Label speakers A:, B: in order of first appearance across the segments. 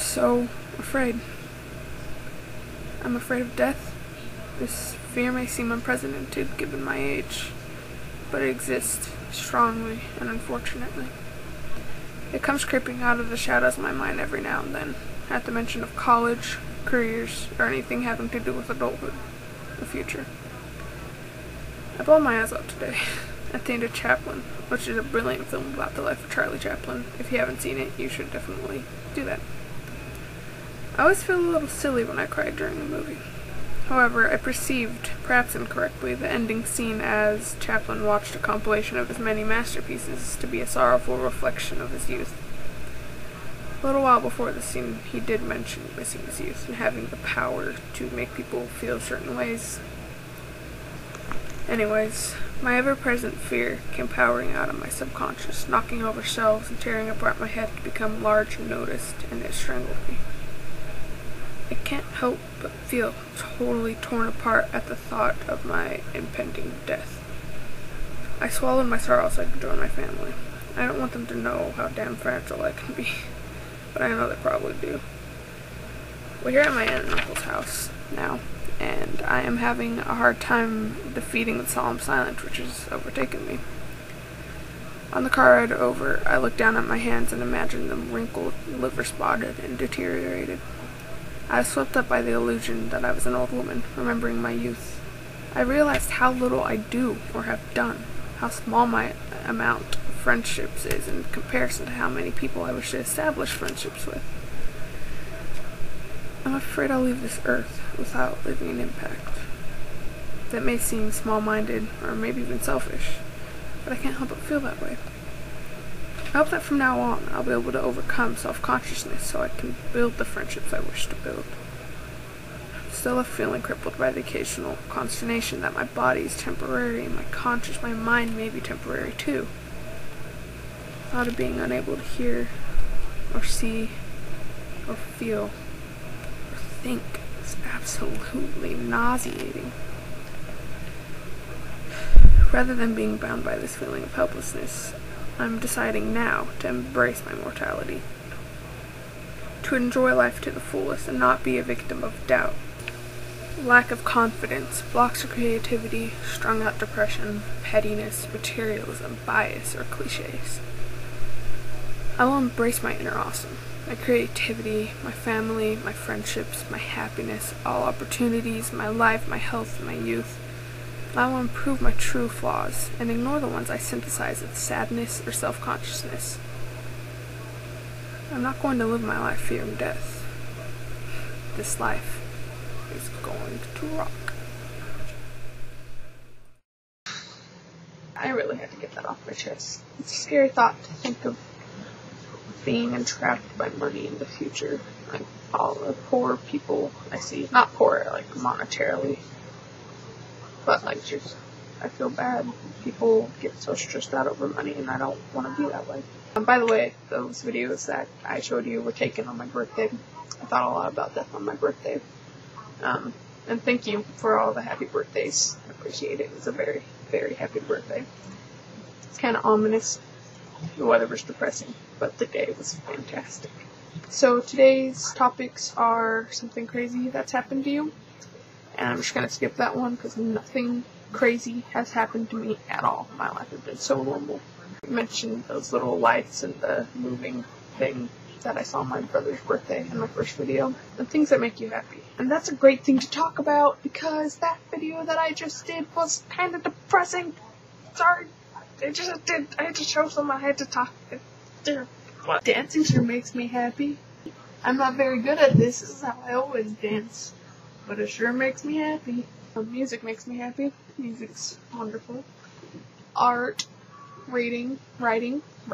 A: so afraid. I'm afraid of death. This fear may seem unprecedented given my age, but it exists strongly and unfortunately. It comes creeping out of the shadows of my mind every now and then, at the mention of college, careers, or anything having to do with adulthood, the future. I bawled my eyes out today at the end of Chaplin, which is a brilliant film about the life of Charlie Chaplin. If you haven't seen it, you should definitely do that. I always feel a little silly when I cry during the movie. However, I perceived, perhaps incorrectly, the ending scene as Chaplin watched a compilation of his many masterpieces to be a sorrowful reflection of his youth. A little while before the scene, he did mention missing his youth and having the power to make people feel certain ways. Anyways, my ever-present fear came powering out of my subconscious, knocking over shelves and tearing apart my head to become large and noticed, and it strangled me. I can't help but feel totally torn apart at the thought of my impending death. I swallowed my sorrow so I could join my family. I don't want them to know how damn fragile I can be, but I know they probably do. We're here at my aunt and uncle's house now, and I am having a hard time defeating the solemn silence which has overtaken me. On the car ride over, I looked down at my hands and imagined them wrinkled, liver-spotted, and deteriorated. I was swept up by the illusion that I was an old woman, remembering my youth. I realized how little I do or have done, how small my amount of friendships is in comparison to how many people I wish to establish friendships with. I'm afraid I'll leave this earth without leaving an impact. That may seem small-minded, or maybe even selfish, but I can't help but feel that way. I hope that from now on, I'll be able to overcome self-consciousness so I can build the friendships I wish to build. I'm still feeling crippled by the occasional consternation that my body is temporary and my mind may be temporary too. The thought of being unable to hear, or see, or feel, or think is absolutely nauseating. Rather than being bound by this feeling of helplessness, I'm deciding now to embrace my mortality, to enjoy life to the fullest and not be a victim of doubt. Lack of confidence, blocks of creativity, strung-out depression, pettiness, materialism, bias, or cliches. I will embrace my inner awesome, my creativity, my family, my friendships, my happiness, all opportunities, my life, my health, my youth. I will improve my true flaws and ignore the ones I synthesize with sadness or self-consciousness. I'm not going to live my life fearing death. This life is going to rock. I really had to get that off my chest. It's a scary thought to think of being entrapped by money in the future. Like all the poor people I see, not poor like monetarily, but like just, I feel bad. People get so stressed out over money and I don't want to be that way. By the way, those videos that I showed you were taken on my birthday. I thought a lot about death on my birthday. And thank you for all the happy birthdays. I appreciate it. It's a very, very happy birthday. It's kind of ominous. The weather was depressing, but the day was fantastic. So today's topics are something crazy that's happened to you. And I'm just going to skip that one because nothing crazy has happened to me at all. My life has been so normal. I mentioned those little lights and the moving thing that I saw on my brother's birthday in my first video. The things that make you happy. And that's a great thing to talk about because that video that I just did was kind of depressing. Sorry. I had to show someone, I had to talk. Dancing sure makes me happy. I'm not very good at this. This is how I always dance. But it sure makes me happy. Music makes me happy. Music's wonderful. Art, writing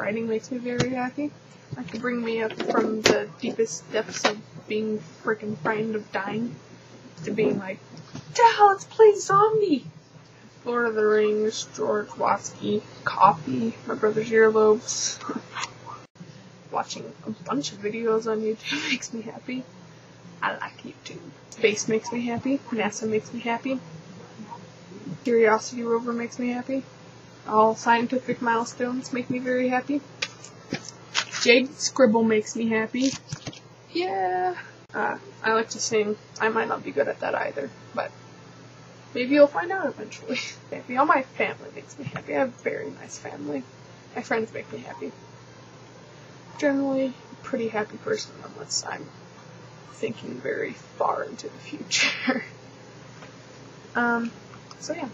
A: makes me very happy. That can bring me up from the deepest depths of being freaking frightened of dying to being like, yeah, let's play zombie. Lord of the Rings, George Watsky, coffee, my brother's earlobes. Watching a bunch of videos on YouTube makes me happy. I like YouTube. Space makes me happy. NASA makes me happy. Curiosity rover makes me happy. All scientific milestones make me very happy. Jade Scribble makes me happy. Yeah. I like to sing. I might not be good at that either, but maybe you'll find out eventually. Maybe all my family makes me happy. I have a very nice family. My friends make me happy. Generally, a pretty happy person unless I'm thinking very far into the future. So yeah.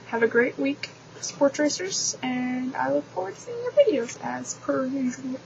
A: Have a great week, Sports Racers, and I look forward to seeing your videos as per usual.